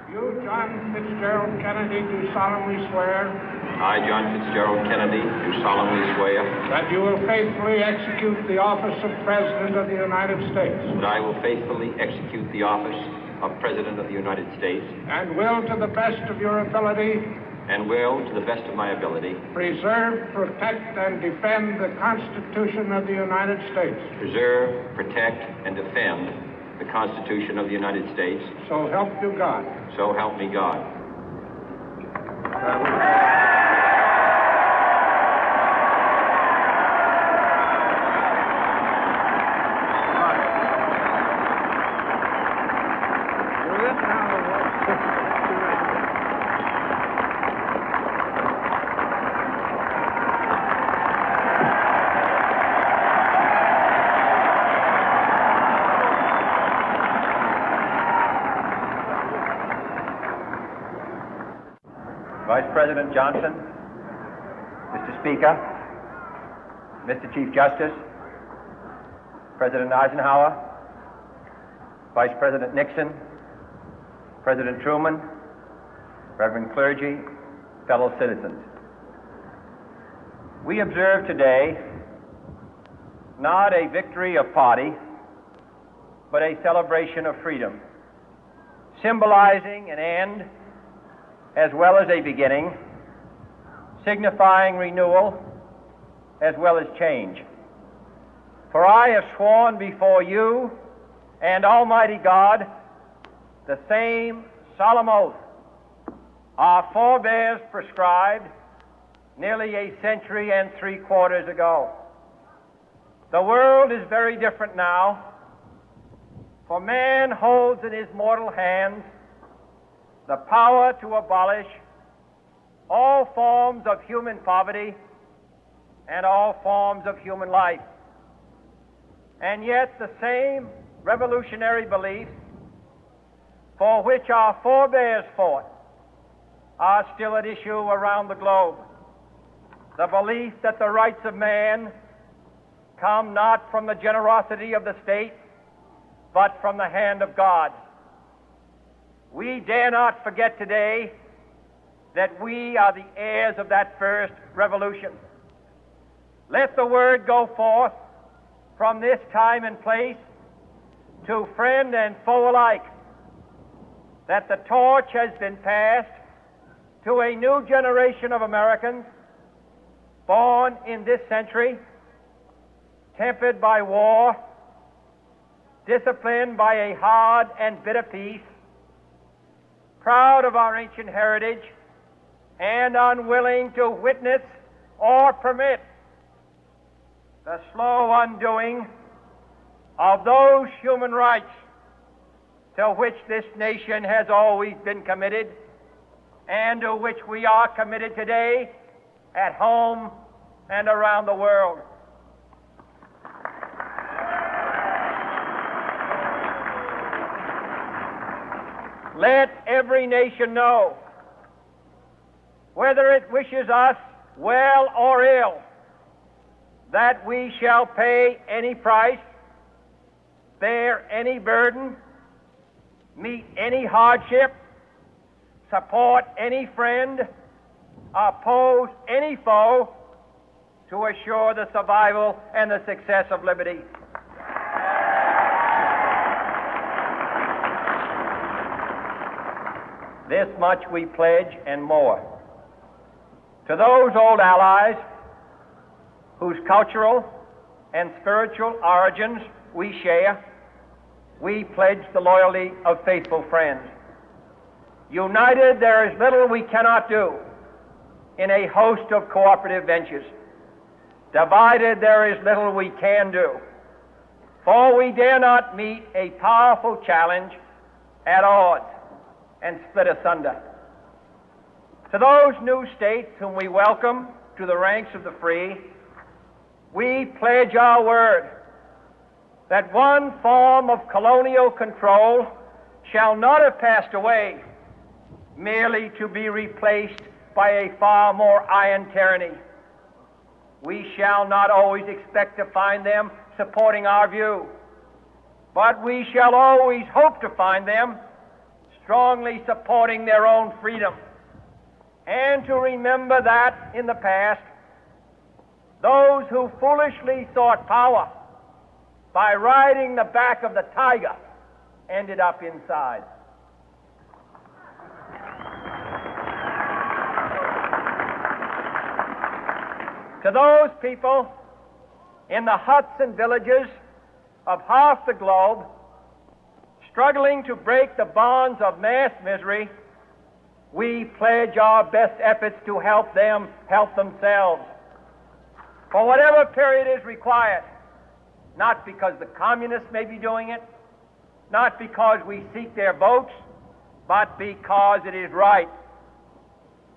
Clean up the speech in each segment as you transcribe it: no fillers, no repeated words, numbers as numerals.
You, John Fitzgerald Kennedy, do solemnly swear. I, John Fitzgerald Kennedy, do solemnly swear. That you will faithfully execute the office of President of the United States. That I will faithfully execute the office of President of the United States. And will, to the best of your ability. And will, to the best of my ability. Preserve, protect, and defend the Constitution of the United States. Preserve, protect, and defend the Constitution of the United States. So help you God. So help me God. Vice President Johnson, Mr. Speaker, Mr. Chief Justice, President Eisenhower, Vice President Nixon, President Truman, Reverend clergy, fellow citizens. We observe today not a victory of party, but a celebration of freedom, symbolizing an end as well as a beginning, signifying renewal as well as change. For I have sworn before you and Almighty God the same solemn oath our forebears prescribed nearly a century and 3/4 ago. The world is very different now, for man holds in his mortal hands the power to abolish all forms of human poverty and all forms of human life. And yet the same revolutionary beliefs for which our forebears fought are still at issue around the globe. The belief that the rights of man come not from the generosity of the state, but from the hand of God. We dare not forget today that we are the heirs of that first revolution. Let the word go forth from this time and place to friend and foe alike that the torch has been passed to a new generation of Americans born in this century, tempered by war, disciplined by a hard and bitter peace, proud of our ancient heritage, and unwilling to witness or permit the slow undoing of those human rights to which this nation has always been committed and to which we are committed today at home and around the world. Let every nation know, whether it wishes us well or ill, that we shall pay any price, bear any burden, meet any hardship, support any friend, oppose any foe to assure the survival and the success of liberty. This much we pledge and more. To those old allies whose cultural and spiritual origins we share, we pledge the loyalty of faithful friends. United, there is little we cannot do in a host of cooperative ventures. Divided, there is little we can do, for we dare not meet a powerful challenge at odds and split asunder. To those new states whom we welcome to the ranks of the free, we pledge our word that one form of colonial control shall not have passed away, merely to be replaced by a far more iron tyranny. We shall not always expect to find them supporting our view, but we shall always hope to find them strongly supporting their own freedom, and to remember that in the past, those who foolishly sought power by riding the back of the tiger ended up inside. To those people in the huts and villages of half the globe struggling to break the bonds of mass misery, we pledge our best efforts to help them help themselves for whatever period is required, not because the communists may be doing it, not because we seek their votes, but because it is right.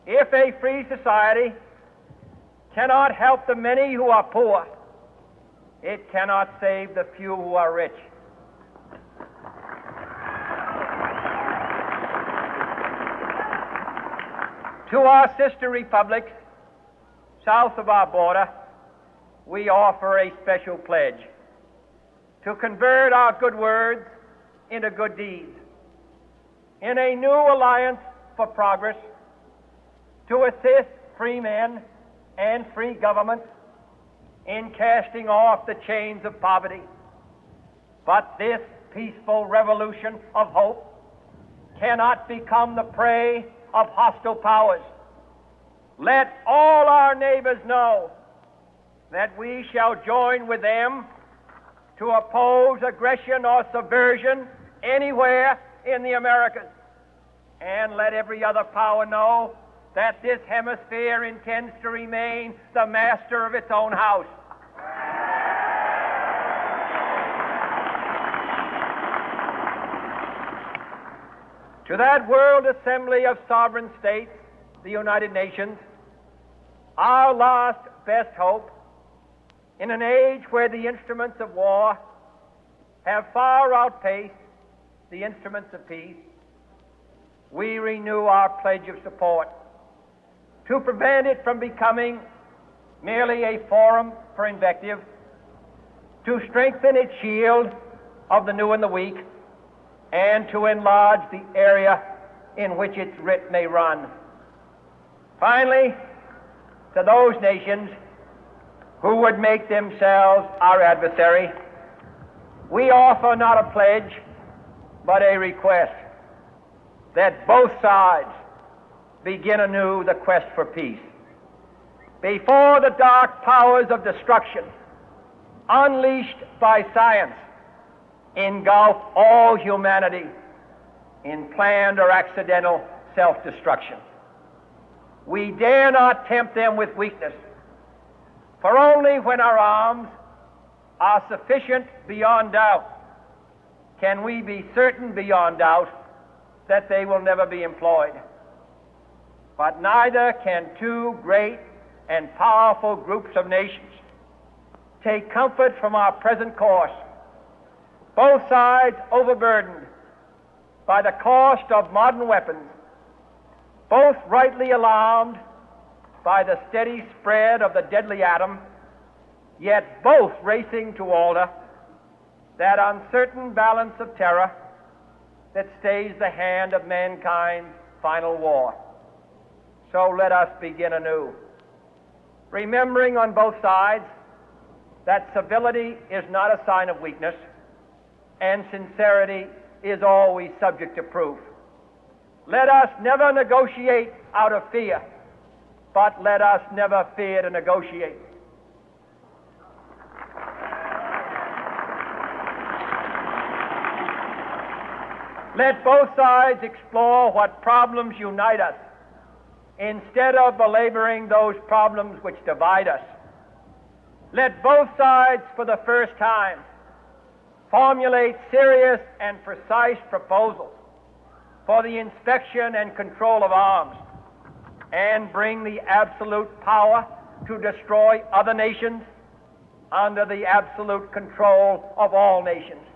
If a free society cannot help the many who are poor, it cannot save the few who are rich. To our sister republics south of our border, we offer a special pledge to convert our good words into good deeds, in a new alliance for progress, to assist free men and free governments in casting off the chains of poverty. But this peaceful revolution of hope cannot become the prey of hostile powers. Let all our neighbors know that we shall join with them to oppose aggression or subversion anywhere in the Americas. And let every other power know that this hemisphere intends to remain the master of its own house. To that World Assembly of Sovereign States, the United Nations, our last best hope, in an age where the instruments of war have far outpaced the instruments of peace, we renew our pledge of support to prevent it from becoming merely a forum for invective, to strengthen its shield of the new and the weak, and to enlarge the area in which its writ may run. Finally, to those nations who would make themselves our adversary, we offer not a pledge, but a request that both sides begin anew the quest for peace. Before the dark powers of destruction, unleashed by science, engulf all humanity in planned or accidental self-destruction, we dare not tempt them with weakness, for only when our arms are sufficient beyond doubt can we be certain beyond doubt that they will never be employed. But neither can two great and powerful groups of nations take comfort from our present course, both sides overburdened by the cost of modern weapons, both rightly alarmed by the steady spread of the deadly atom, yet both racing to alter that uncertain balance of terror that stays the hand of mankind's final war. So let us begin anew, remembering on both sides that civility is not a sign of weakness, and sincerity is always subject to proof. Let us never negotiate out of fear, but let us never fear to negotiate. Let both sides explore what problems unite us, instead of belaboring those problems which divide us. Let both sides, for the first time, formulate serious and precise proposals for the inspection and control of arms, and bring the absolute power to destroy other nations under the absolute control of all nations.